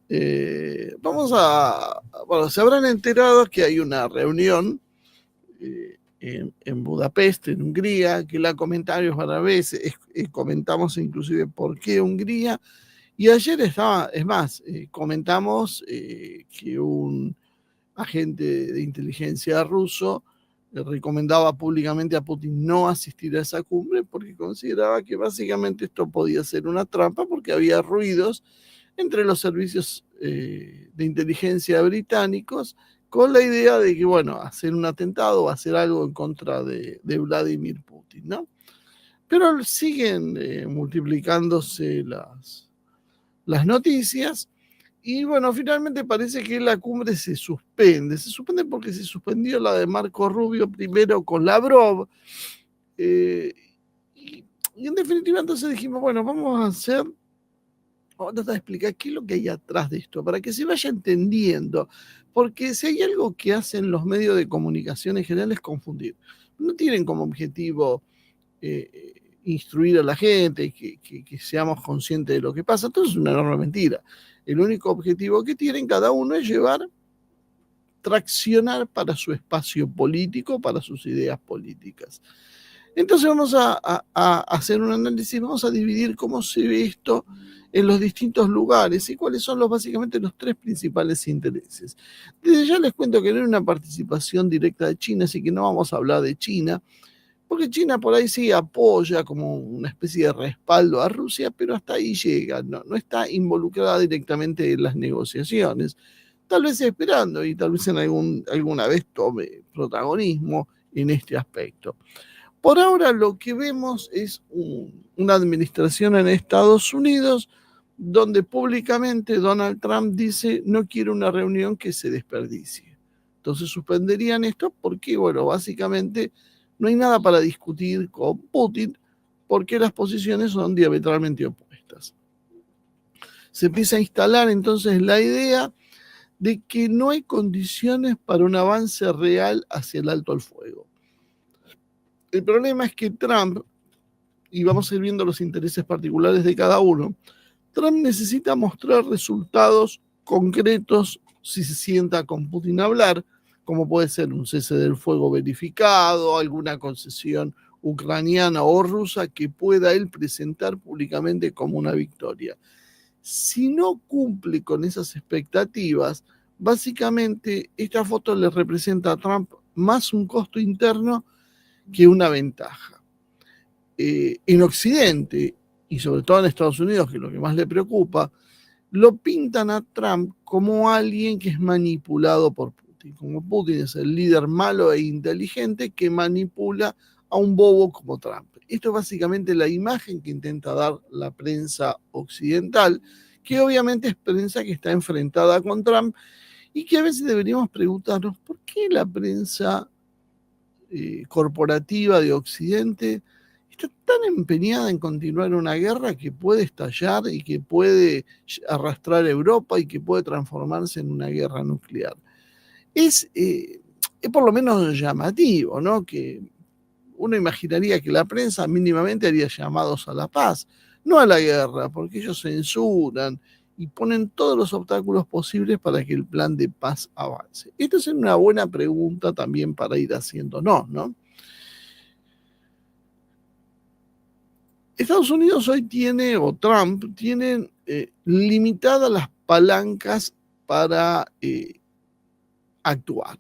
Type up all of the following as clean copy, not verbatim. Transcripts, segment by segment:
Bueno, se habrán enterado que hay una reunión en Budapest, en Hungría, que la comentarios varias veces, comentamos inclusive por qué Hungría, y ayer estaba, es más, comentamos que un agente de inteligencia ruso le recomendaba públicamente a Putin no asistir a esa cumbre porque consideraba que básicamente esto podía ser una trampa porque había ruidos entre los servicios de inteligencia británicos con la idea de que, bueno, hacer un atentado o hacer algo en contra de Vladimir Putin, ¿no? Pero siguen multiplicándose las noticias y bueno, finalmente parece que la cumbre se suspende. Se suspende porque se suspendió la de Marco Rubio primero con Lavrov. Eh, y en definitiva entonces dijimos, bueno, vamos a tratar de explicar qué es lo que hay atrás de esto, para que se vaya entendiendo. Porque si hay algo que hacen los medios de comunicación en general es confundir. No tienen como objetivo instruir a la gente, que seamos conscientes de lo que pasa. Todo es una enorme mentira. El único objetivo que tienen cada uno es traccionar para su espacio político, para sus ideas políticas. Entonces vamos a hacer un análisis, vamos a dividir cómo se ve esto en los distintos lugares y cuáles son básicamente los tres principales intereses. Desde ya les cuento que no hay una participación directa de China, así que no vamos a hablar de China, porque China por ahí sí apoya como una especie de respaldo a Rusia, pero hasta ahí llega, no está involucrada directamente en las negociaciones, tal vez esperando y tal vez alguna vez tome protagonismo en este aspecto. Por ahora lo que vemos es una administración en Estados Unidos donde públicamente Donald Trump dice no quiere una reunión que se desperdicie. Entonces suspenderían esto porque, bueno, básicamente no hay nada para discutir con Putin porque las posiciones son diametralmente opuestas. Se empieza a instalar entonces la idea de que no hay condiciones para un avance real hacia el alto al fuego. El problema es que Trump, y vamos a ir viendo los intereses particulares de cada uno, Trump necesita mostrar resultados concretos si se sienta con Putin a hablar, como puede ser un cese del fuego verificado, alguna concesión ucraniana o rusa que pueda él presentar públicamente como una victoria. Si no cumple con esas expectativas, básicamente esta foto le representa a Trump más un costo interno que una ventaja. En Occidente, y sobre todo en Estados Unidos, que es lo que más le preocupa, lo pintan a Trump como alguien que es manipulado por Putin. Como Putin es el líder malo e inteligente que manipula a un bobo como Trump. Esto es básicamente la imagen que intenta dar la prensa occidental, que obviamente es prensa que está enfrentada con Trump y que a veces deberíamos preguntarnos por qué la prensa corporativa de Occidente está tan empeñada en continuar una guerra que puede estallar y que puede arrastrar a Europa y que puede transformarse en una guerra nuclear. Es por lo menos llamativo, ¿no? Que uno imaginaría que la prensa mínimamente haría llamados a la paz, no a la guerra, porque ellos censuran y ponen todos los obstáculos posibles para que el plan de paz avance. Esta es una buena pregunta también para ir haciéndonos, ¿no? Estados Unidos hoy tiene, o Trump, tiene limitadas las palancas para actuar.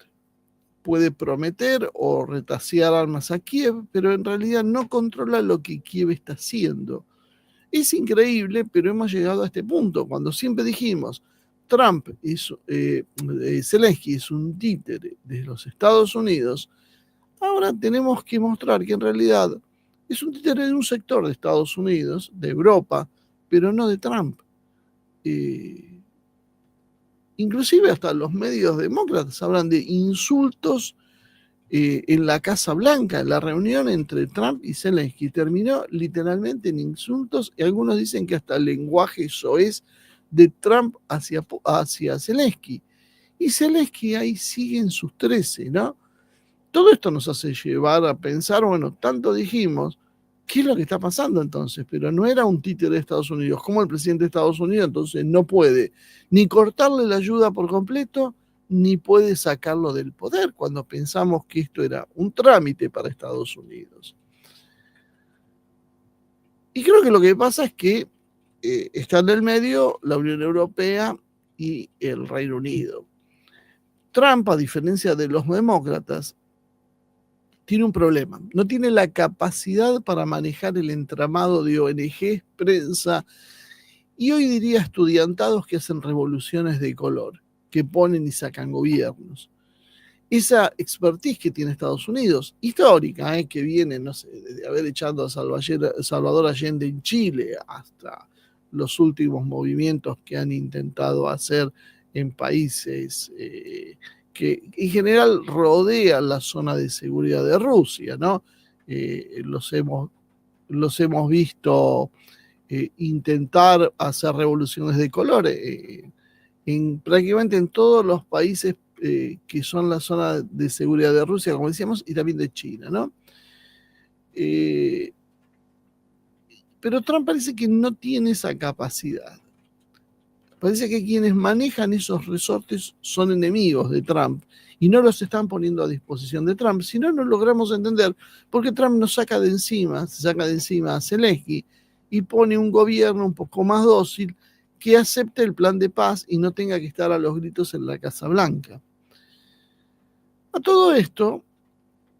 Puede prometer o retasear armas a Kiev, pero en realidad no controla lo que Kiev está haciendo. Es increíble, pero hemos llegado a este punto, cuando siempre dijimos, Trump Zelensky es un títere de los Estados Unidos, ahora tenemos que mostrar que en realidad es un títere de un sector de Estados Unidos, de Europa, pero no de Trump. Inclusive hasta los medios demócratas hablan de insultos en la Casa Blanca. La reunión entre Trump y Zelensky terminó literalmente en insultos y algunos dicen que hasta el lenguaje soez de Trump hacia Zelensky. Y Zelensky ahí sigue en sus 13, ¿no? Todo esto nos hace llevar a pensar, bueno, tanto dijimos, ¿Qué es lo que está pasando entonces? Pero no era un títere de Estados Unidos. ¿Cómo el presidente de Estados Unidos entonces no puede ni cortarle la ayuda por completo, ni puede sacarlo del poder cuando pensamos que esto era un trámite para Estados Unidos? Y creo que lo que pasa es que están en el medio la Unión Europea y el Reino Unido. Trump, a diferencia de los demócratas, tiene un problema. No tiene la capacidad para manejar el entramado de ONGs, prensa y hoy diría estudiantados que hacen revoluciones de color, que ponen y sacan gobiernos. Esa expertise que tiene Estados Unidos, histórica, que viene, no sé, desde haber echado a Salvador Allende en Chile hasta los últimos movimientos que han intentado hacer en países que en general rodean la zona de seguridad de Rusia, ¿no? Los hemos visto intentar hacer revoluciones de color prácticamente en todos los países que son la zona de seguridad de Rusia, como decíamos, y también de China, ¿no? Pero Trump parece que no tiene esa capacidad. Parece que quienes manejan esos resortes son enemigos de Trump y no los están poniendo a disposición de Trump. Si no, no logramos entender por qué Trump nos saca de encima a Zelensky y pone un gobierno un poco más dócil que acepte el plan de paz y no tenga que estar a los gritos en la Casa Blanca. A todo esto,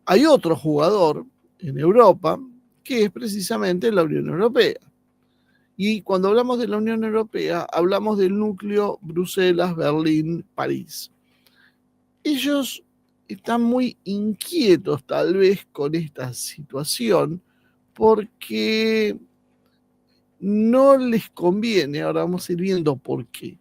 hay otro jugador en Europa que es precisamente la Unión Europea. Y cuando hablamos de la Unión Europea, hablamos del núcleo Bruselas, Berlín, París. Ellos están muy inquietos tal vez con esta situación porque no les conviene, ahora vamos a ir viendo por qué.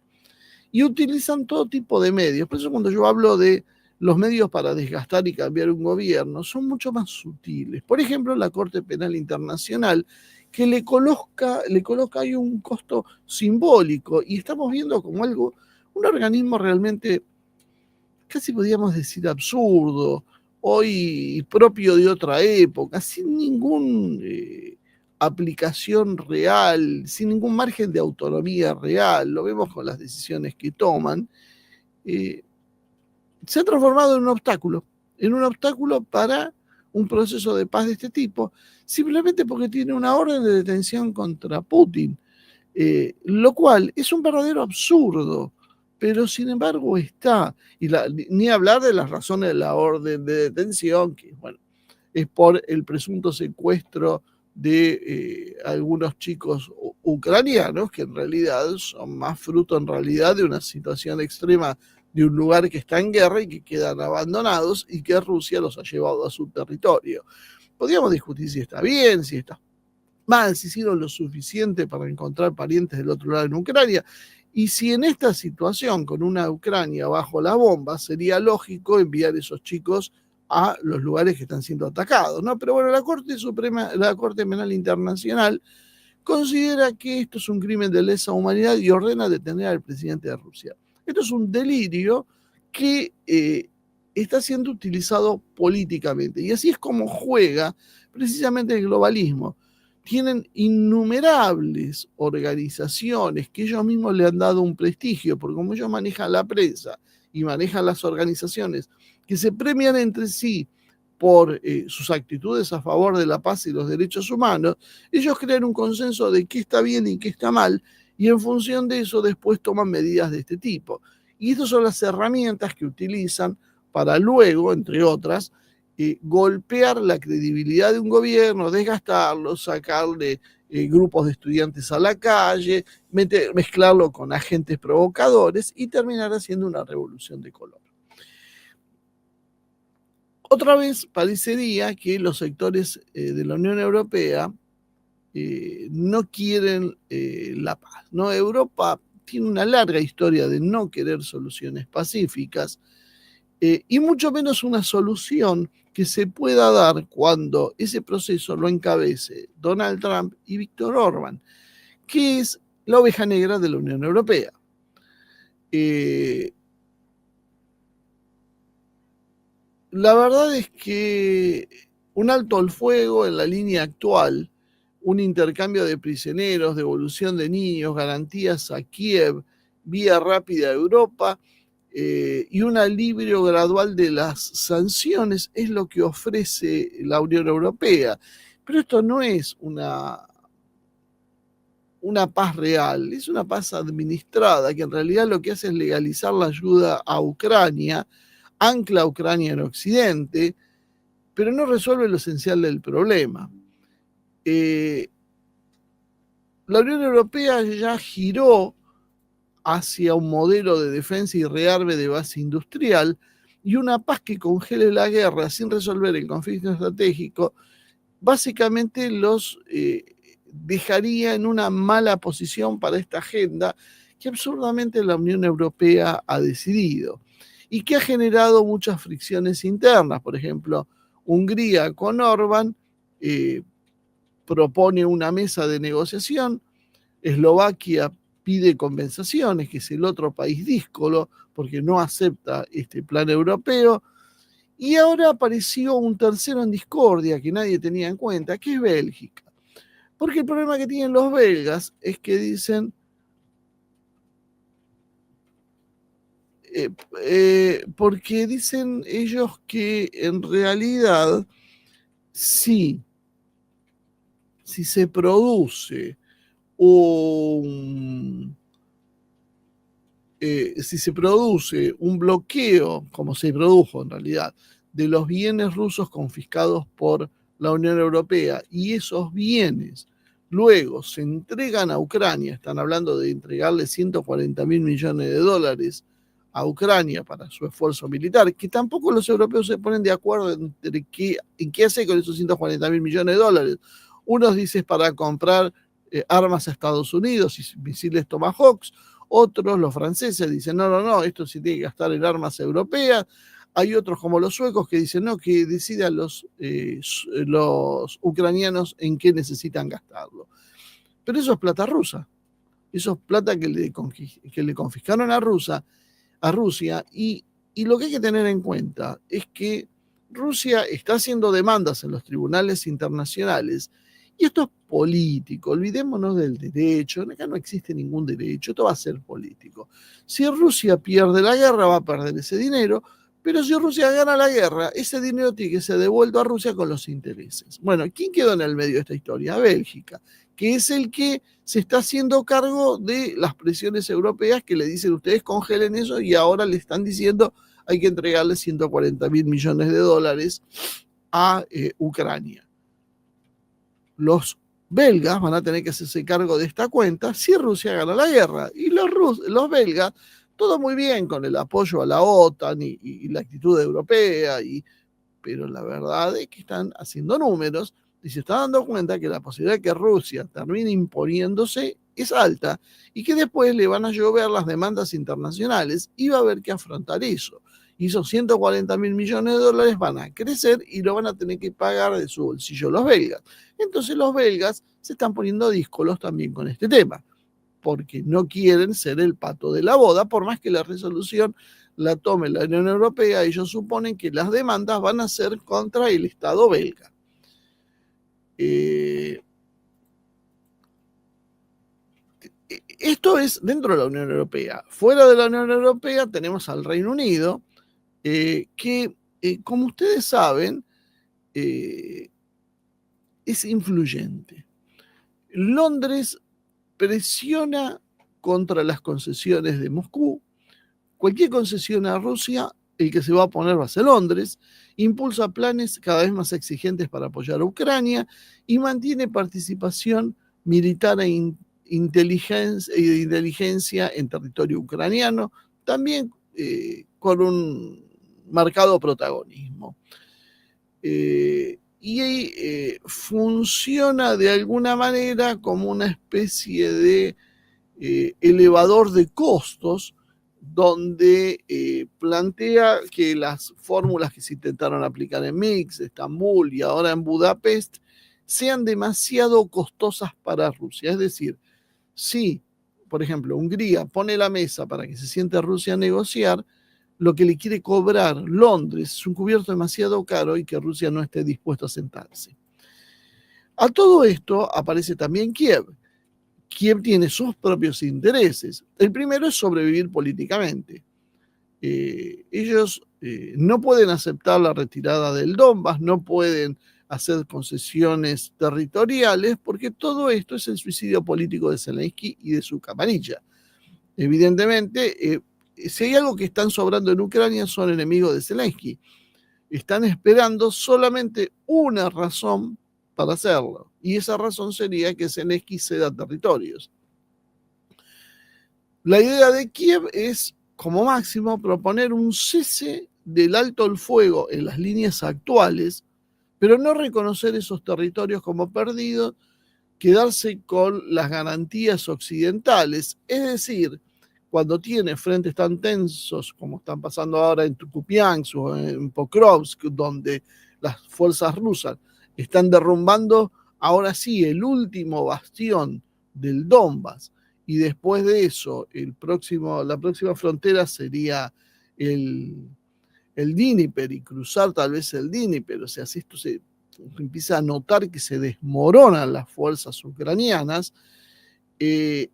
Y utilizan todo tipo de medios. Por eso cuando yo hablo de los medios para desgastar y cambiar un gobierno, son mucho más sutiles. Por ejemplo, la Corte Penal Internacional, que le coloca ahí un costo simbólico y estamos viendo como algo, un organismo realmente, casi podríamos decir absurdo, hoy propio de otra época, sin ninguna aplicación real, sin ningún margen de autonomía real, lo vemos con las decisiones que toman, se ha transformado en un obstáculo para un proceso de paz de este tipo, simplemente porque tiene una orden de detención contra Putin, lo cual es un verdadero absurdo, pero sin embargo está, ni hablar de las razones de la orden de detención, que bueno, es por el presunto secuestro de algunos chicos ucranianos, que en realidad son más fruto en realidad de una situación extrema de un lugar que está en guerra y que quedan abandonados y que Rusia los ha llevado a su territorio. Podríamos discutir si está bien, si está mal, si hicieron lo suficiente para encontrar parientes del otro lado en Ucrania. Y si en esta situación, con una Ucrania bajo la bomba, sería lógico enviar esos chicos a los lugares que están siendo atacados, ¿no? Pero bueno, la Corte Penal Internacional considera que esto es un crimen de lesa humanidad y ordena detener al presidente de Rusia. Esto es un delirio que está siendo utilizado políticamente. Y así es como juega precisamente el globalismo. Tienen innumerables organizaciones que ellos mismos le han dado un prestigio, porque como ellos manejan la prensa y manejan las organizaciones que se premian entre sí por sus actitudes a favor de la paz y los derechos humanos, ellos crean un consenso de qué está bien y qué está mal, y en función de eso después toman medidas de este tipo. Y estas son las herramientas que utilizan para luego, entre otras, golpear la credibilidad de un gobierno, desgastarlo, sacarle grupos de estudiantes a la calle, mezclarlo con agentes provocadores y terminar haciendo una revolución de color. Otra vez parecería que los sectores de la Unión Europea no quieren la paz, ¿no? Europa tiene una larga historia de no querer soluciones pacíficas y mucho menos una solución que se pueda dar cuando ese proceso lo encabece Donald Trump y Víctor Orbán, que es la oveja negra de la Unión Europea. La verdad es que un alto al fuego en la línea actual un intercambio de prisioneros, devolución de niños, garantías a Kiev, vía rápida a Europa y un alivio gradual de las sanciones es lo que ofrece la Unión Europea. Pero esto no es una paz real, es una paz administrada, que en realidad lo que hace es legalizar la ayuda a Ucrania, ancla a Ucrania en Occidente, pero no resuelve lo esencial del problema. La Unión Europea ya giró hacia un modelo de defensa y rearme de base industrial, y una paz que congele la guerra sin resolver el conflicto estratégico, básicamente los dejaría en una mala posición para esta agenda que absurdamente la Unión Europea ha decidido y que ha generado muchas fricciones internas. Por ejemplo, Hungría con Orbán propone una mesa de negociación, Eslovaquia pide compensaciones, que es el otro país díscolo, porque no acepta este plan europeo, y ahora apareció un tercero en discordia que nadie tenía en cuenta, que es Bélgica. Porque el problema que tienen los belgas es que dicen, porque dicen ellos que en realidad si se produce si se produce un bloqueo, como se produjo en realidad, de los bienes rusos confiscados por la Unión Europea y esos bienes luego se entregan a Ucrania, están hablando de entregarle 140.000 millones de dólares a Ucrania para su esfuerzo militar, que tampoco los europeos se ponen de acuerdo en qué hace con esos 140.000 millones de dólares. Unos dicen para comprar armas a Estados Unidos y misiles Tomahawks, otros, los franceses, dicen no, esto sí tiene que gastar en armas europeas. Hay otros como los suecos que dicen no, que decidan los ucranianos en qué necesitan gastarlo. Pero eso es plata rusa, eso es plata que le confiscaron a Rusia y lo que hay que tener en cuenta es que Rusia está haciendo demandas en los tribunales internacionales y esto es político, olvidémonos del derecho, acá no existe ningún derecho, esto va a ser político. Si Rusia pierde la guerra va a perder ese dinero, pero si Rusia gana la guerra, ese dinero tiene que ser devuelto a Rusia con los intereses. Bueno, ¿quién quedó en el medio de esta historia? Bélgica, que es el que se está haciendo cargo de las presiones europeas que le dicen ustedes congelen eso y ahora le están diciendo hay que entregarle 140.000 millones de dólares a Ucrania. Los belgas van a tener que hacerse cargo de esta cuenta si Rusia gana la guerra. Y los belgas, todo muy bien con el apoyo a la OTAN y la actitud europea, pero la verdad es que están haciendo números y se está dando cuenta que la posibilidad de que Rusia termine imponiéndose es alta y que después le van a llover las demandas internacionales y va a haber que afrontar eso. Y esos 140.000 millones de dólares van a crecer y lo van a tener que pagar de su bolsillo los belgas. Entonces los belgas se están poniendo díscolos también con este tema, porque no quieren ser el pato de la boda, por más que la resolución la tome la Unión Europea, ellos suponen que las demandas van a ser contra el Estado belga. Esto es dentro de la Unión Europea. Fuera de la Unión Europea tenemos al Reino Unido, que, como ustedes saben, es influyente. Londres presiona contra las concesiones de Moscú. Cualquier concesión a Rusia, el que se va a oponer va a ser Londres, impulsa planes cada vez más exigentes para apoyar a Ucrania y mantiene participación militar e inteligencia en territorio ucraniano, también con un marcado protagonismo. Funciona de alguna manera como una especie de elevador de costos, donde plantea que las fórmulas que se intentaron aplicar en Minsk, Estambul y ahora en Budapest sean demasiado costosas para Rusia. Es decir, si, por ejemplo, Hungría pone la mesa para que se siente Rusia a negociar, lo que le quiere cobrar Londres es un cubierto demasiado caro y que Rusia no esté dispuesto a sentarse. A todo esto aparece también Kiev. Kiev tiene sus propios intereses. El primero es sobrevivir políticamente. Ellos no pueden aceptar la retirada del Donbass, no pueden hacer concesiones territoriales, porque todo esto es el suicidio político de Zelensky y de su camarilla. Evidentemente, si hay algo que están sobrando en Ucrania, son enemigos de Zelensky. Están esperando solamente una razón para hacerlo, y esa razón sería que Zelensky ceda territorios. La idea de Kiev es, como máximo, proponer un cese del alto el fuego en las líneas actuales, pero no reconocer esos territorios como perdidos, quedarse con las garantías occidentales, es decir, cuando tiene frentes tan tensos como están pasando ahora en Kupiansk o en Pokrovsk, donde las fuerzas rusas están derrumbando ahora sí el último bastión del Donbass, y después de eso la próxima frontera sería el Dnieper, y cruzar tal vez el Dnieper. O sea, si esto se empieza a notar que se desmoronan las fuerzas ucranianas, de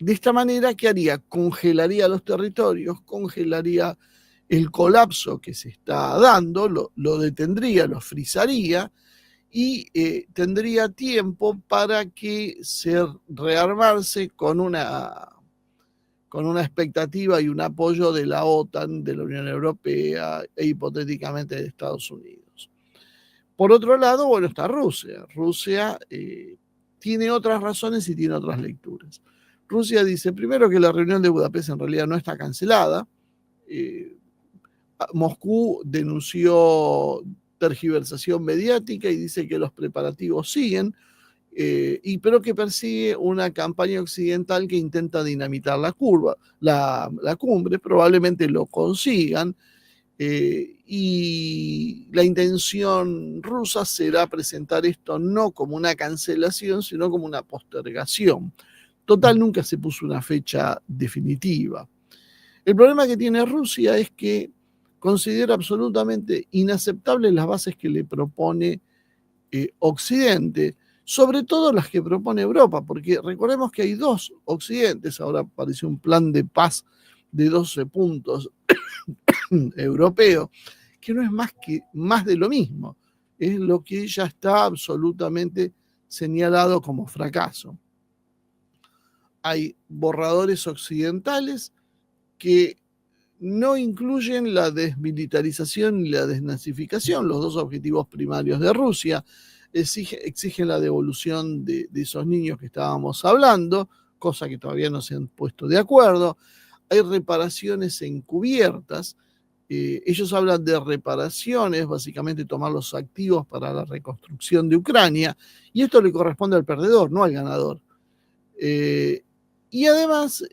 esta manera, ¿qué haría? Congelaría los territorios, congelaría el colapso que se está dando, lo detendría, lo frisaría, y tendría tiempo para que rearmarse con una expectativa y un apoyo de la OTAN, de la Unión Europea e hipotéticamente de Estados Unidos. Por otro lado, bueno, está Rusia. Rusia tiene otras razones y tiene otras lecturas. Rusia dice, primero, que la reunión de Budapest en realidad no está cancelada. Moscú denunció tergiversación mediática y dice que los preparativos siguen, pero que persigue una campaña occidental que intenta dinamitar la cumbre. Probablemente lo consigan, y la intención rusa será presentar esto no como una cancelación, sino como una postergación. Total, nunca se puso una fecha definitiva. El problema que tiene Rusia es que considera absolutamente inaceptables las bases que le propone Occidente, sobre todo las que propone Europa, porque recordemos que hay dos occidentes. Ahora apareció un plan de paz de 12 puntos europeo, que no es más de lo mismo, es lo que ya está absolutamente señalado como fracaso. Hay borradores occidentales que no incluyen la desmilitarización y la desnazificación, los dos objetivos primarios de Rusia. Exigen la devolución de esos niños que estábamos hablando, cosa que todavía no se han puesto de acuerdo. Hay reparaciones encubiertas. Ellos hablan de reparaciones, básicamente tomar los activos para la reconstrucción de Ucrania, y esto le corresponde al perdedor, no al ganador. Y además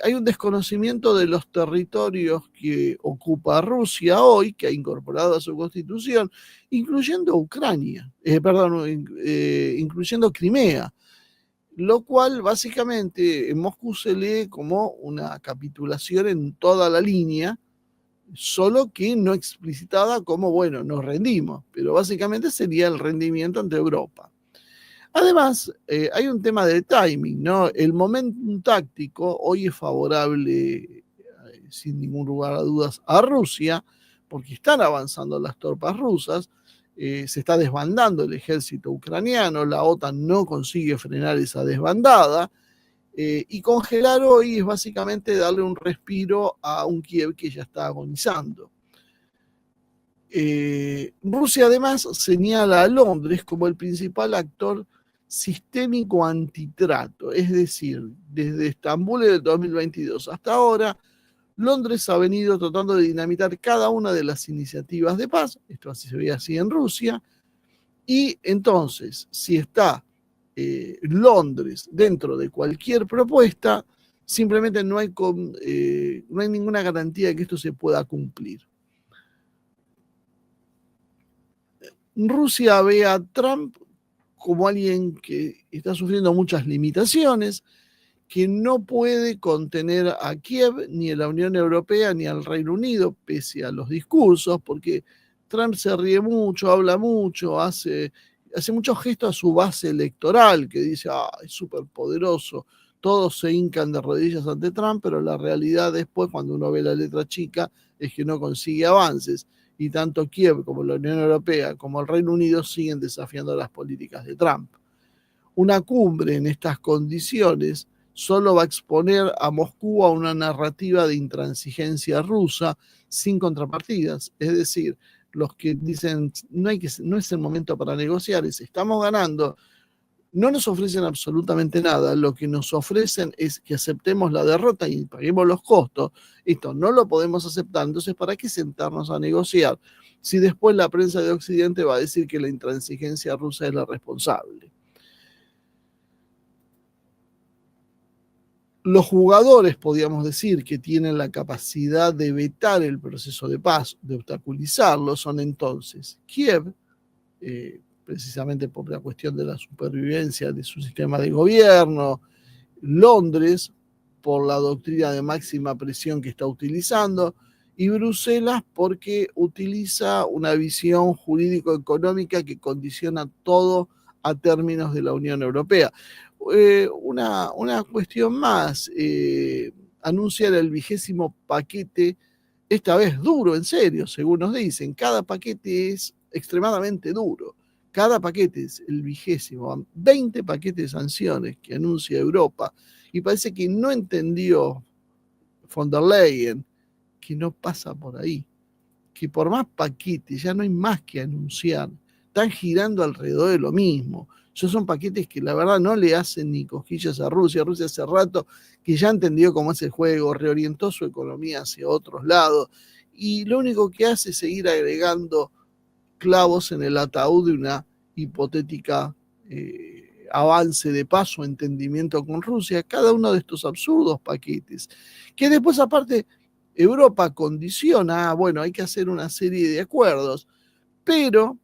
hay un desconocimiento de los territorios que ocupa Rusia hoy, que ha incorporado a su constitución, incluyendo Ucrania, incluyendo Crimea, lo cual básicamente en Moscú se lee como una capitulación en toda la línea, solo que no explicitada como, bueno, nos rendimos, pero básicamente sería el rendimiento ante Europa. Además, hay un tema de timing, ¿no? El momentum táctico hoy es favorable, sin ningún lugar a dudas, a Rusia, porque están avanzando las tropas rusas, se está desbandando el ejército ucraniano, la OTAN no consigue frenar esa desbandada, y congelar hoy es básicamente darle un respiro a un Kiev que ya está agonizando. Rusia además señala a Londres como el principal actor sistémico antitrato, es decir, desde Estambul del 2022 hasta ahora, Londres ha venido tratando de dinamitar cada una de las iniciativas de paz. Esto así se ve así en Rusia, y entonces, si está Londres dentro de cualquier propuesta, simplemente no hay ninguna garantía de que esto se pueda cumplir. Rusia ve a Trump como alguien que está sufriendo muchas limitaciones, que no puede contener a Kiev, ni a la Unión Europea, ni al Reino Unido, pese a los discursos, porque Trump se ríe mucho, habla mucho, hace mucho gesto a su base electoral, que dice, es súper poderoso, todos se hincan de rodillas ante Trump, pero la realidad después, cuando uno ve la letra chica, es que no consigue avances. Y tanto Kiev como la Unión Europea como el Reino Unido siguen desafiando las políticas de Trump. Una cumbre en estas condiciones solo va a exponer a Moscú a una narrativa de intransigencia rusa sin contrapartidas. Es decir, los que dicen no es el momento para negociar, estamos ganando, no nos ofrecen absolutamente nada, lo que nos ofrecen es que aceptemos la derrota y paguemos los costos. Esto no lo podemos aceptar, entonces ¿para qué sentarnos a negociar si después la prensa de Occidente va a decir que la intransigencia rusa es la responsable? Los jugadores, podríamos decir, que tienen la capacidad de vetar el proceso de paz, de obstaculizarlo, son entonces Kiev, precisamente por la cuestión de la supervivencia de su sistema de gobierno, Londres, por la doctrina de máxima presión que está utilizando, y Bruselas porque utiliza una visión jurídico-económica que condiciona todo a términos de la Unión Europea. Una cuestión más, anuncian el 20º paquete, esta vez duro, en serio, según nos dicen, cada paquete es extremadamente duro. Cada paquete es el 20º, 20 paquetes de sanciones que anuncia Europa, y parece que no entendió von der Leyen que no pasa por ahí, que por más paquetes ya no hay más que anunciar, están girando alrededor de lo mismo. Esos son paquetes que la verdad no le hacen ni cosquillas a Rusia. Rusia hace rato que ya entendió cómo es el juego, reorientó su economía hacia otros lados, y lo único que hace es seguir agregando clavos en el ataúd de una hipotética avance de paz o entendimiento con Rusia, cada uno de estos absurdos paquetes, que después aparte Europa condiciona, bueno, hay que hacer una serie de acuerdos, pero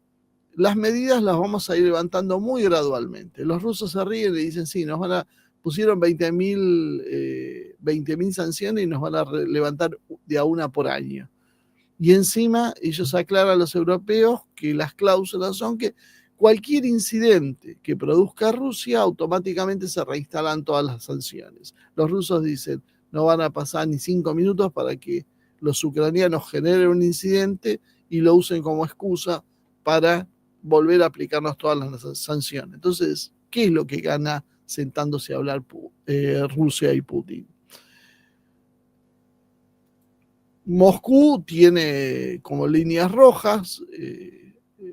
las medidas las vamos a ir levantando muy gradualmente. Los rusos se ríen y dicen, sí, pusieron 20.000 sanciones y nos van a levantar de a una por año. Y encima ellos aclaran a los europeos que las cláusulas son que cualquier incidente que produzca Rusia, automáticamente se reinstalan todas las sanciones. Los rusos dicen, no van a pasar ni 5 minutos para que los ucranianos generen un incidente y lo usen como excusa para volver a aplicarnos todas las sanciones. Entonces, ¿qué es lo que gana sentándose a hablar Rusia y Putin? Moscú tiene como líneas rojas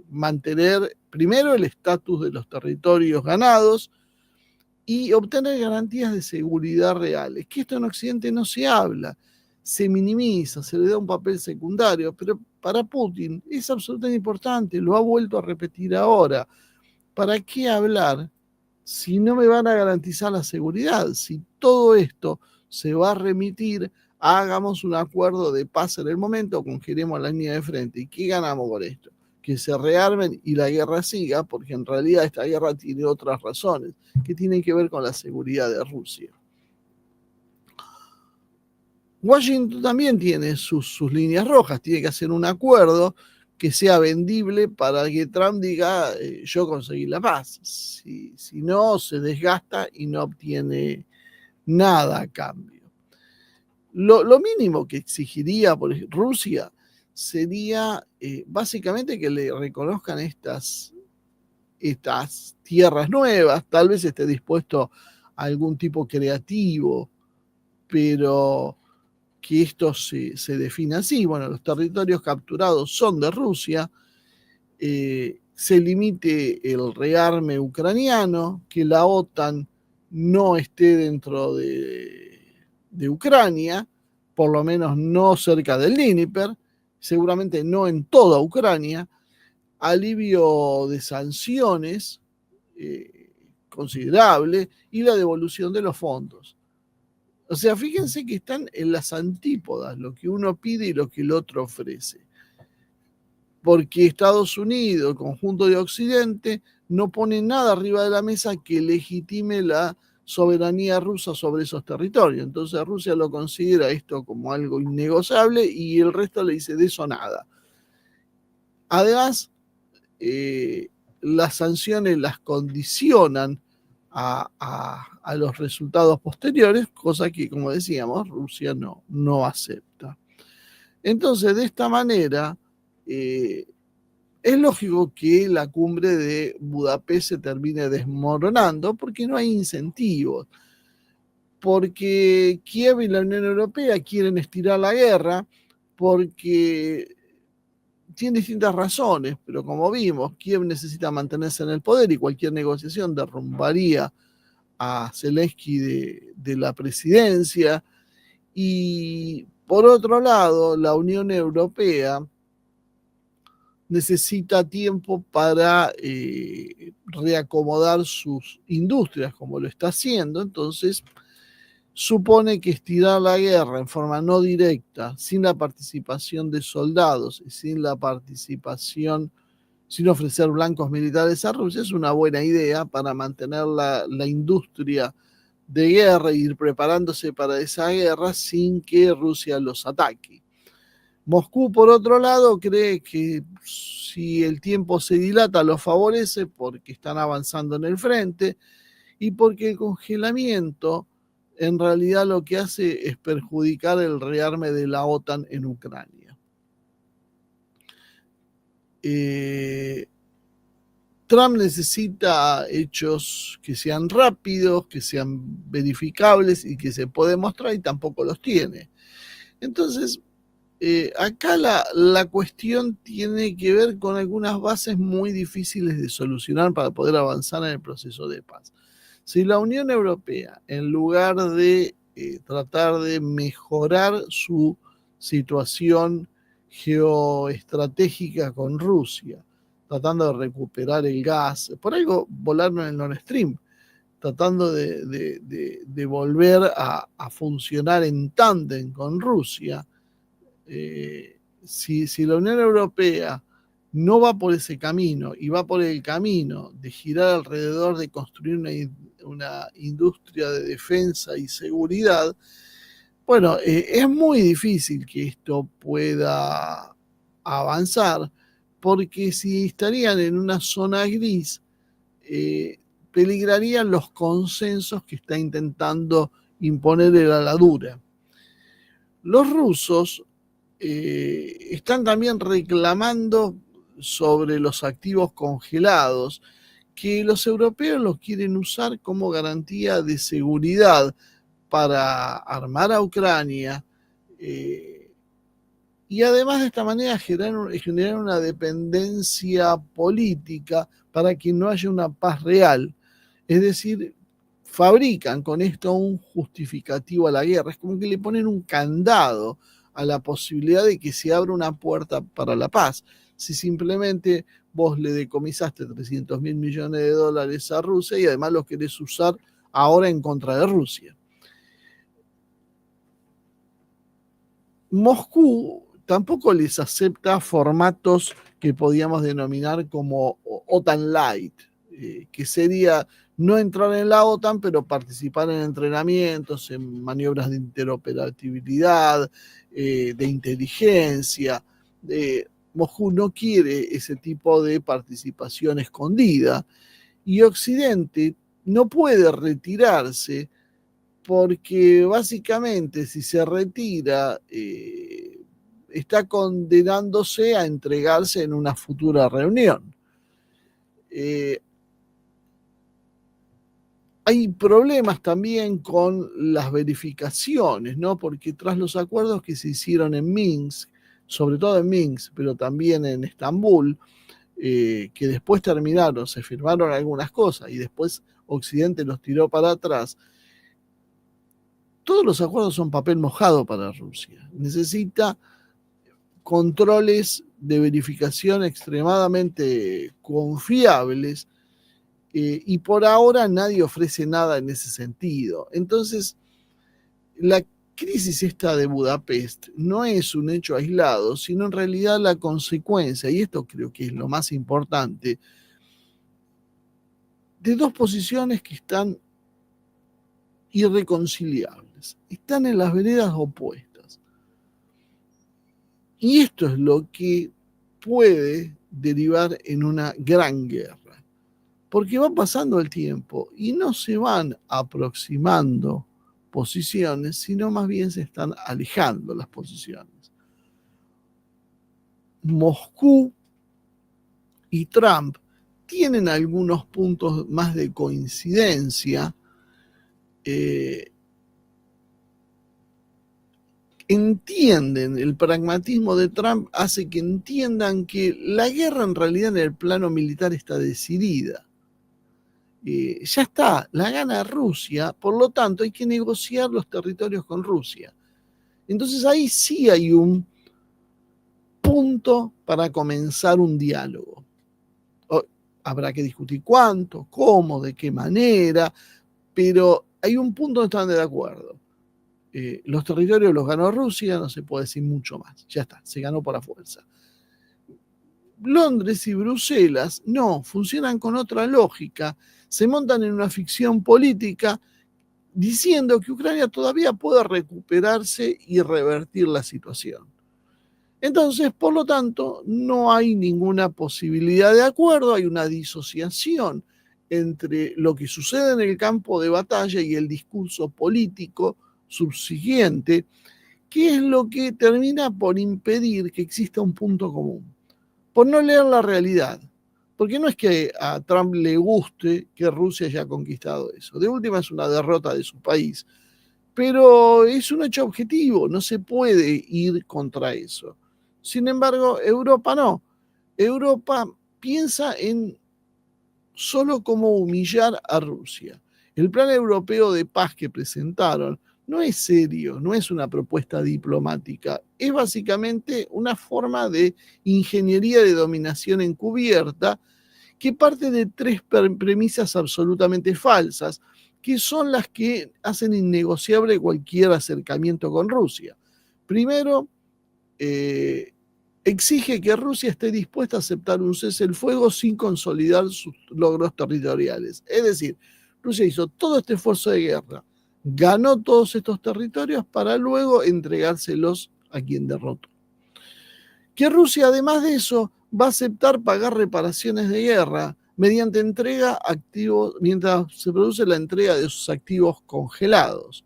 mantener primero el estatus de los territorios ganados y obtener garantías de seguridad reales, que esto en Occidente no se habla, se minimiza, se le da un papel secundario, pero para Putin es absolutamente importante, lo ha vuelto a repetir ahora. ¿Para qué hablar si no me van a garantizar la seguridad? Si todo esto se va a remitir, hagamos un acuerdo de paz en el momento, congelemos la línea de frente. ¿Y qué ganamos con esto? Que se rearmen y la guerra siga, porque en realidad esta guerra tiene otras razones que tienen que ver con la seguridad de Rusia. Washington también tiene sus líneas rojas, tiene que hacer un acuerdo que sea vendible para que Trump diga, yo conseguí la paz. Si no, se desgasta y no obtiene nada a cambio. Lo mínimo que exigiría por Rusia sería básicamente que le reconozcan estas tierras nuevas, tal vez esté dispuesto a algún tipo creativo, pero que esto se define así. Bueno, los territorios capturados son de Rusia, se limite el rearme ucraniano, que la OTAN no esté dentro de Ucrania, por lo menos no cerca del Dnieper, seguramente no en toda Ucrania, alivio de sanciones considerable y la devolución de los fondos. O sea, fíjense que están en las antípodas lo que uno pide y lo que el otro ofrece. Porque Estados Unidos, el conjunto de Occidente, no pone nada arriba de la mesa que legitime la soberanía rusa sobre esos territorios. Entonces Rusia lo considera esto como algo innegociable y el resto le dice de eso nada. Además, las sanciones las condicionan a los resultados posteriores, cosa que, como decíamos, Rusia no acepta. Entonces, de esta manera, es lógico que la cumbre de Budapest se termine desmoronando porque no hay incentivos, porque Kiev y la Unión Europea quieren estirar la guerra, porque tienen distintas razones, pero como vimos, Kiev necesita mantenerse en el poder y cualquier negociación derrumbaría a Zelensky de la presidencia. Y por otro lado, la Unión Europea necesita tiempo para reacomodar sus industrias, como lo está haciendo. Entonces, supone que estirar la guerra en forma no directa, sin la participación de soldados y sin ofrecer blancos militares a Rusia, es una buena idea para mantener la industria de guerra e ir preparándose para esa guerra sin que Rusia los ataque. Moscú, por otro lado, cree que si el tiempo se dilata lo favorece porque están avanzando en el frente y porque el congelamiento en realidad lo que hace es perjudicar el rearme de la OTAN en Ucrania. Trump necesita hechos que sean rápidos, que sean verificables y que se puede mostrar y tampoco los tiene. Entonces, acá la cuestión tiene que ver con algunas bases muy difíciles de solucionar para poder avanzar en el proceso de paz. Si la Unión Europea, en lugar de tratar de mejorar su situación geoestratégica con Rusia, tratando de recuperar el gas, por algo volaron en el Nord Stream, tratando de volver a funcionar en tándem con Rusia, si la Unión Europea no va por ese camino y va por el camino de girar alrededor de construir una industria de defensa y seguridad, bueno, es muy difícil que esto pueda avanzar, porque si estarían en una zona gris, peligrarían los consensos que está intentando imponer el Aladura. Los rusos están también reclamando sobre los activos congelados, que los europeos los quieren usar como garantía de seguridad para armar a Ucrania, y además de esta manera generar una dependencia política para que no haya una paz real. Es decir, fabrican con esto un justificativo a la guerra. Es como que le ponen un candado a la posibilidad de que se abra una puerta para la paz. Si simplemente vos le decomisaste 300 mil millones de dólares a Rusia y además los querés usar ahora en contra de Rusia. Moscú tampoco les acepta formatos que podíamos denominar como OTAN Light, que sería no entrar en la OTAN, pero participar en entrenamientos, en maniobras de interoperabilidad, de inteligencia. Moscú no quiere ese tipo de participación escondida y Occidente no puede retirarse porque básicamente si se retira está condenándose a entregarse en una futura reunión. Hay problemas también con las verificaciones, ¿no? Porque tras los acuerdos que se hicieron en Minsk, sobre todo en Minsk, pero también en Estambul, que después terminaron, se firmaron algunas cosas y después Occidente los tiró para atrás. Todos los acuerdos son papel mojado para Rusia. Necesita controles de verificación extremadamente confiables, y por ahora nadie ofrece nada en ese sentido. Entonces, la crisis esta de Budapest no es un hecho aislado, sino en realidad la consecuencia, y esto creo que es lo más importante, de dos posiciones que están irreconciliables, están en las veredas opuestas. Y esto es lo que puede derivar en una gran guerra, porque va pasando el tiempo y no se van aproximando posiciones, sino más bien se están alejando las posiciones. Moscú y Trump tienen algunos puntos más de coincidencia. Entienden, el pragmatismo de Trump hace que entiendan que la guerra en realidad en el plano militar está decidida. Ya está, la gana Rusia, por lo tanto hay que negociar los territorios con Rusia. Entonces ahí sí hay un punto para comenzar un diálogo. Habrá que discutir cuánto, cómo, de qué manera, pero hay un punto donde están de acuerdo. Los territorios los ganó Rusia, no se puede decir mucho más, ya está, se ganó por la fuerza. Londres y Bruselas no, funcionan con otra lógica, se montan en una ficción política diciendo que Ucrania todavía puede recuperarse y revertir la situación. Entonces, por lo tanto, no hay ninguna posibilidad de acuerdo, hay una disociación entre lo que sucede en el campo de batalla y el discurso político subsiguiente, que es lo que termina por impedir que exista un punto común, por no leer la realidad. Porque no es que a Trump le guste que Rusia haya conquistado eso. De última es una derrota de su país. Pero es un hecho objetivo, no se puede ir contra eso. Sin embargo, Europa no. Europa piensa en solo cómo humillar a Rusia. El plan europeo de paz que presentaron no es serio, no es una propuesta diplomática, es básicamente una forma de ingeniería de dominación encubierta que parte de tres premisas absolutamente falsas, que son las que hacen innegociable cualquier acercamiento con Rusia. Primero, exige que Rusia esté dispuesta a aceptar un cese el fuego sin consolidar sus logros territoriales. Es decir, Rusia hizo todo este esfuerzo de guerra, ganó todos estos territorios para luego entregárselos a quien derrotó. Que Rusia, además de eso, va a aceptar pagar reparaciones de guerra mediante entrega activos, mientras se produce la entrega de sus activos congelados.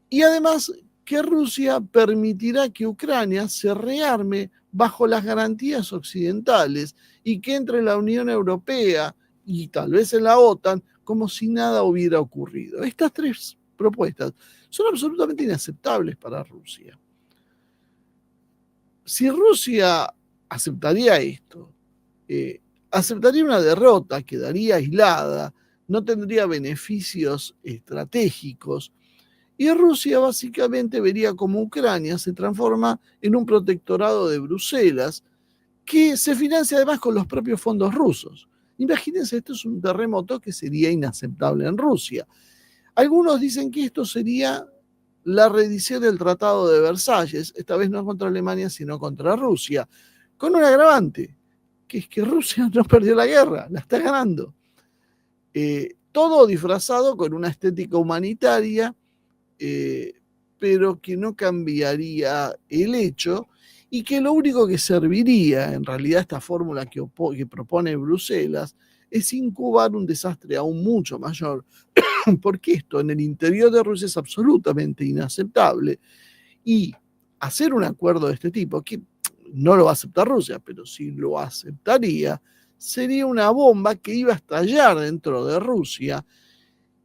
Y además que Rusia permitirá que Ucrania se rearme bajo las garantías occidentales y que entre en la Unión Europea y tal vez en la OTAN como si nada hubiera ocurrido. Estas tres propuestas son absolutamente inaceptables para Rusia. Si Rusia aceptaría esto, aceptaría una derrota, quedaría aislada, no tendría beneficios estratégicos, y Rusia básicamente vería como Ucrania se transforma en un protectorado de Bruselas que se financia además con los propios fondos rusos. Imagínense, esto es un terremoto que sería inaceptable en Rusia. Algunos dicen que esto sería la reedición del Tratado de Versalles, esta vez no contra Alemania, sino contra Rusia, con un agravante, que es que Rusia no perdió la guerra, la está ganando. Todo disfrazado con una estética humanitaria, pero que no cambiaría el hecho y que lo único que serviría, en realidad esta fórmula que propone Bruselas, es incubar un desastre aún mucho mayor, porque esto en el interior de Rusia es absolutamente inaceptable, y hacer un acuerdo de este tipo, que no lo va a aceptar Rusia, pero si lo aceptaría, sería una bomba que iba a estallar dentro de Rusia,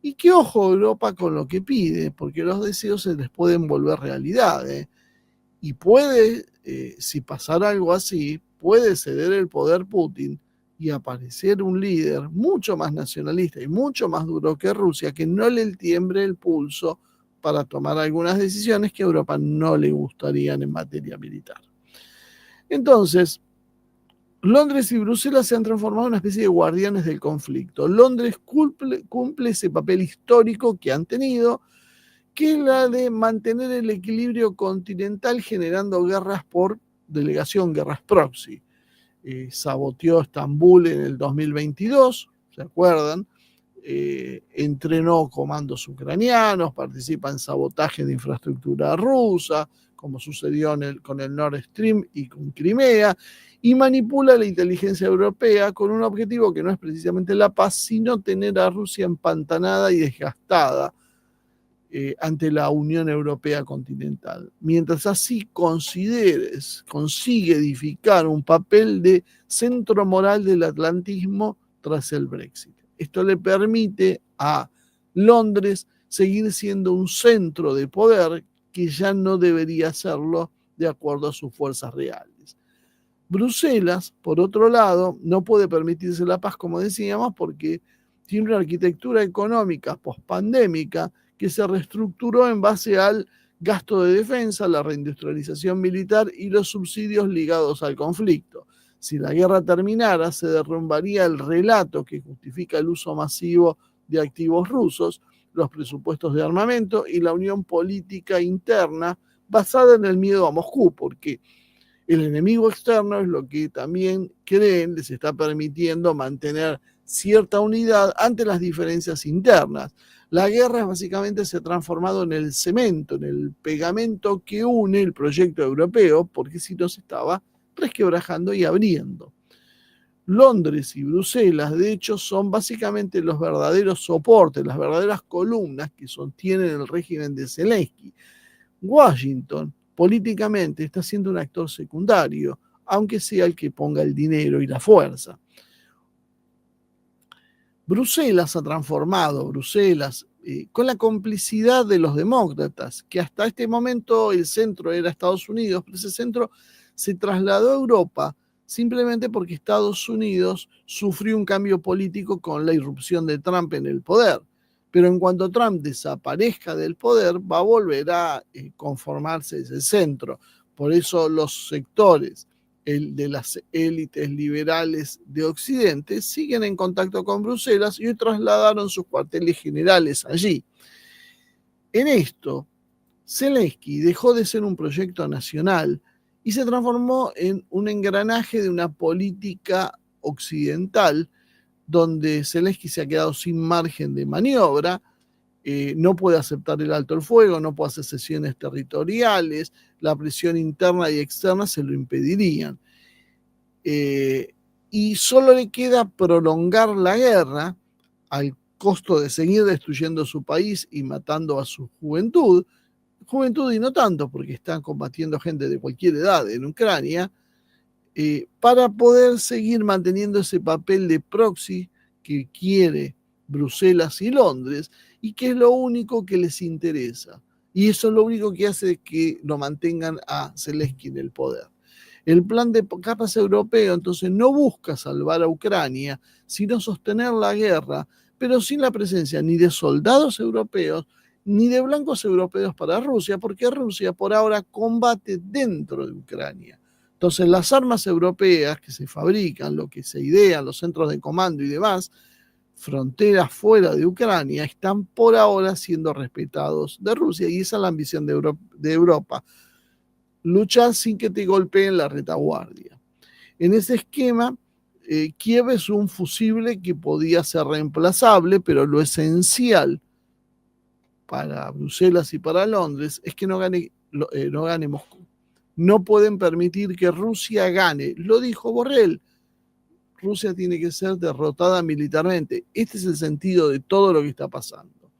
y que ojo Europa con lo que pide, porque los deseos se les pueden volver realidad, y puede, si pasara algo así, puede ceder el poder Putin y aparecer un líder mucho más nacionalista y mucho más duro que Rusia, que no le tiembre el pulso para tomar algunas decisiones que a Europa no le gustarían en materia militar. Entonces, Londres y Bruselas se han transformado en una especie de guardianes del conflicto. Londres cumple ese papel histórico que han tenido, que es la de mantener el equilibrio continental generando guerras por delegación, guerras proxy. Saboteó Estambul en el 2022, ¿se acuerdan? Entrenó comandos ucranianos, participa en sabotaje de infraestructura rusa, como sucedió con el Nord Stream y con Crimea, y manipula la inteligencia europea con un objetivo que no es precisamente la paz, sino tener a Rusia empantanada y desgastada ante la Unión Europea continental. Mientras así consigue edificar un papel de centro moral del atlantismo tras el Brexit. Esto le permite a Londres seguir siendo un centro de poder que ya no debería serlo de acuerdo a sus fuerzas reales. Bruselas, por otro lado, no puede permitirse la paz, como decíamos, porque tiene una arquitectura económica pospandémica que se reestructuró en base al gasto de defensa, la reindustrialización militar y los subsidios ligados al conflicto. Si la guerra terminara, se derrumbaría el relato que justifica el uso masivo de activos rusos, los presupuestos de armamento y la unión política interna basada en el miedo a Moscú, porque el enemigo externo es lo que también creen les está permitiendo mantener cierta unidad ante las diferencias internas. La guerra básicamente se ha transformado en el cemento, en el pegamento que une el proyecto europeo, porque si no se estaba resquebrajando y abriendo. Londres y Bruselas, de hecho, son básicamente los verdaderos soportes, las verdaderas columnas que sostienen el régimen de Zelensky. Washington, políticamente, está siendo un actor secundario, aunque sea el que ponga el dinero y la fuerza. Bruselas ha transformado, con la complicidad de los demócratas, que hasta este momento el centro era Estados Unidos, pero ese centro se trasladó a Europa simplemente porque Estados Unidos sufrió un cambio político con la irrupción de Trump en el poder. Pero en cuanto Trump desaparezca del poder, va a volver a conformarse ese centro. Por eso los sectores de las élites liberales de Occidente siguen en contacto con Bruselas y hoy trasladaron sus cuarteles generales allí. En esto, Zelensky dejó de ser un proyecto nacional y se transformó en un engranaje de una política occidental donde Zelensky se ha quedado sin margen de maniobra, no puede aceptar el alto el fuego, no puede hacer cesiones territoriales, la presión interna y externa se lo impedirían. Y solo le queda prolongar la guerra al costo de seguir destruyendo su país y matando a su juventud y no tanto, porque están combatiendo gente de cualquier edad en Ucrania, para poder seguir manteniendo ese papel de proxy que quiere Bruselas y Londres, y que es lo único que les interesa. Y eso es lo único que hace que lo mantengan a Zelensky en el poder. El plan de paz europeo entonces no busca salvar a Ucrania, sino sostener la guerra, pero sin la presencia ni de soldados europeos, ni de blancos europeos para Rusia, porque Rusia por ahora combate dentro de Ucrania. Entonces las armas europeas que se fabrican, lo que se idean, los centros de comando y demás, fronteras fuera de Ucrania, están por ahora siendo respetados de Rusia, y esa es la ambición de Europa. Luchar sin que te golpeen la retaguardia. En ese esquema, Kiev es un fusible que podía ser reemplazable, pero lo esencial para Bruselas y para Londres es que no gane Moscú. No pueden permitir que Rusia gane. Lo dijo Borrell. Rusia tiene que ser derrotada militarmente. Este es el sentido de todo lo que está pasando.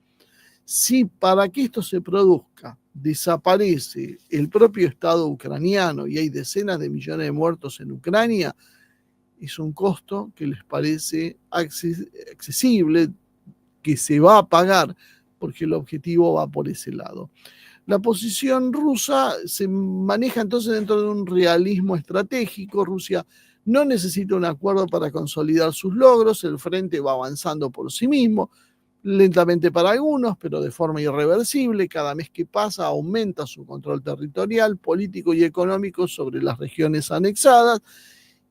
Si para que esto se produzca desaparece el propio Estado ucraniano y hay decenas de millones de muertos en Ucrania, es un costo que les parece accesible, que se va a pagar, porque el objetivo va por ese lado. La posición rusa se maneja entonces dentro de un realismo estratégico. Rusia no necesita un acuerdo para consolidar sus logros, el frente va avanzando por sí mismo, lentamente para algunos, pero de forma irreversible. Cada mes que pasa aumenta su control territorial, político y económico sobre las regiones anexadas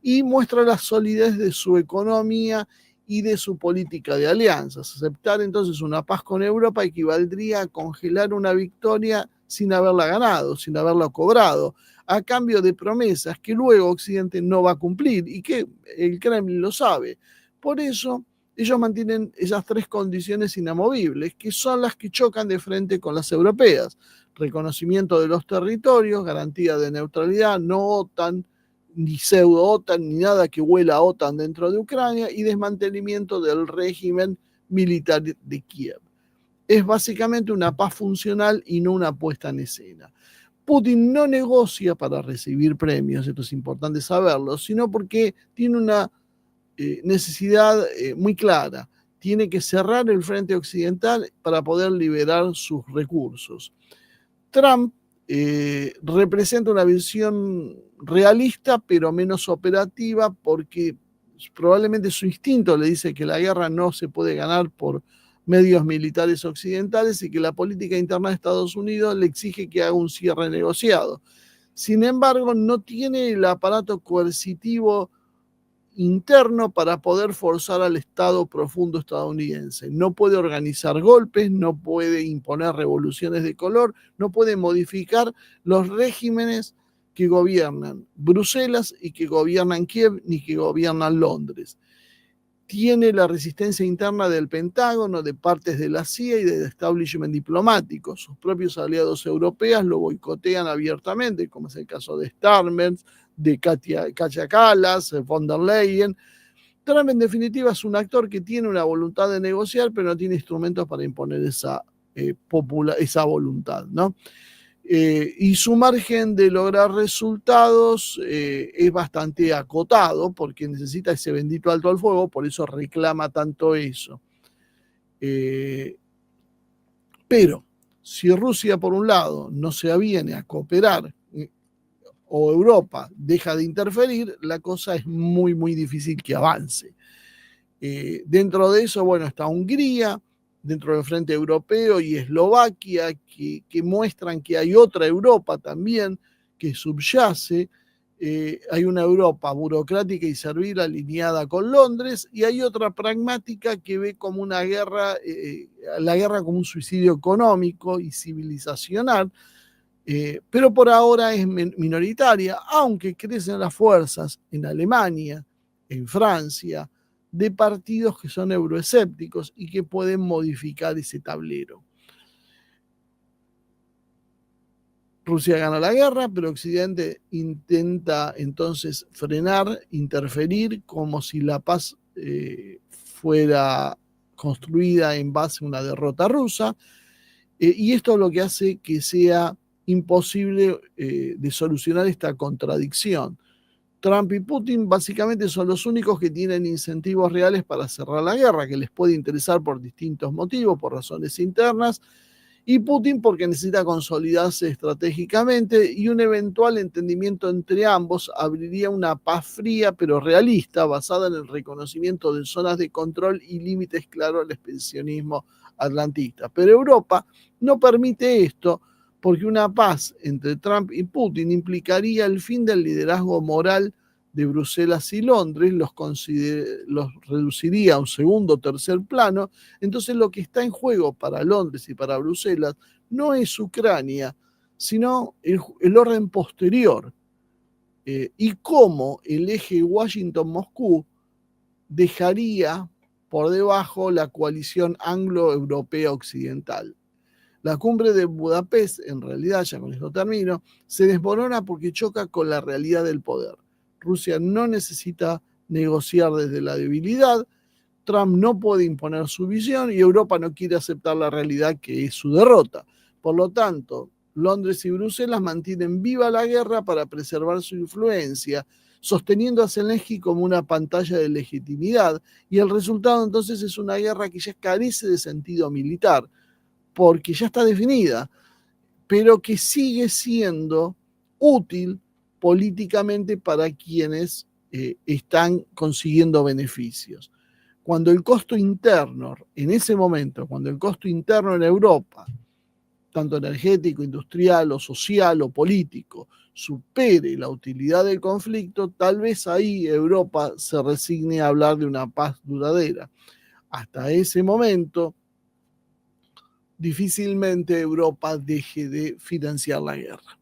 y muestra la solidez de su economía y de su política de alianzas. Aceptar entonces una paz con Europa equivaldría a congelar una victoria sin haberla ganado, sin haberla cobrado, a cambio de promesas que luego Occidente no va a cumplir y que el Kremlin lo sabe. Por eso ellos mantienen esas tres condiciones inamovibles, que son las que chocan de frente con las europeas. reconocimiento de los territorios, garantía de neutralidad, no OTAN, ni pseudo-OTAN, ni nada que huela a OTAN dentro de Ucrania, y desmantelamiento del régimen militar de Kiev. Es básicamente una paz funcional y no una puesta en escena. Putin no negocia para recibir premios, esto es importante saberlo, sino porque tiene una necesidad muy clara. Tiene que cerrar el frente occidental para poder liberar sus recursos. Trump representa una visión realista, pero menos operativa, porque probablemente su instinto le dice que la guerra no se puede ganar por medios militares occidentales y que la política interna de Estados Unidos le exige que haga un cierre negociado. Sin embargo, no tiene el aparato coercitivo interno para poder forzar al Estado profundo estadounidense. No puede organizar golpes, no puede imponer revoluciones de color, no puede modificar los regímenes que gobiernan Bruselas y que gobiernan Kiev ni que gobiernan Londres. Tiene la resistencia interna del Pentágono, de partes de la CIA y del establishment diplomático. Sus propios aliados europeos lo boicotean abiertamente, como es el caso de Starmer, de Kaja Kallas, von der Leyen. Trump, en definitiva, es un actor que tiene una voluntad de negociar, pero no tiene instrumentos para imponer esa voluntad, ¿no? Y su margen de lograr resultados es bastante acotado porque necesita ese bendito alto al fuego, por eso reclama tanto eso. Pero si Rusia, por un lado, no se aviene a cooperar o Europa deja de interferir, la cosa es muy, muy difícil que avance. Dentro de eso, bueno, está Hungría, dentro del Frente Europeo, y Eslovaquia, que muestran que hay otra Europa también que subyace. Hay una Europa burocrática y servil alineada con Londres, y hay otra pragmática que ve como una guerra, la guerra como un suicidio económico y civilizacional, pero por ahora es minoritaria, aunque crecen las fuerzas en Alemania, en Francia, de partidos que son euroescépticos y que pueden modificar ese tablero. Rusia gana la guerra, pero Occidente intenta entonces frenar, interferir, como si la paz fuera construida en base a una derrota rusa, y esto es lo que hace que sea imposible de solucionar esta contradicción. Trump y Putin básicamente son los únicos que tienen incentivos reales para cerrar la guerra, que les puede interesar por distintos motivos, por razones internas, y Putin porque necesita consolidarse estratégicamente, y un eventual entendimiento entre ambos abriría una paz fría pero realista, basada en el reconocimiento de zonas de control y límites claros al expansionismo atlantista. Pero Europa no permite esto, porque una paz entre Trump y Putin implicaría el fin del liderazgo moral de Bruselas y Londres, los reduciría a un segundo o tercer plano. Entonces lo que está en juego para Londres y para Bruselas no es Ucrania, sino el orden posterior, y cómo el eje Washington-Moscú dejaría por debajo la coalición anglo-europea occidental. La cumbre de Budapest, en realidad, ya con esto termino, se desmorona porque choca con la realidad del poder. Rusia no necesita negociar desde la debilidad, Trump no puede imponer su visión y Europa no quiere aceptar la realidad que es su derrota. Por lo tanto, Londres y Bruselas mantienen viva la guerra para preservar su influencia, sosteniendo a Zelensky como una pantalla de legitimidad, y el resultado entonces es una guerra que ya carece de sentido militar, porque ya está definida, pero que sigue siendo útil políticamente para quienes están consiguiendo beneficios. Cuando el costo interno, en ese momento, cuando el costo interno en Europa, tanto energético, industrial o social o político, supere la utilidad del conflicto, tal vez ahí Europa se resigne a hablar de una paz duradera. Hasta ese momento, difícilmente Europa deje de financiar la guerra.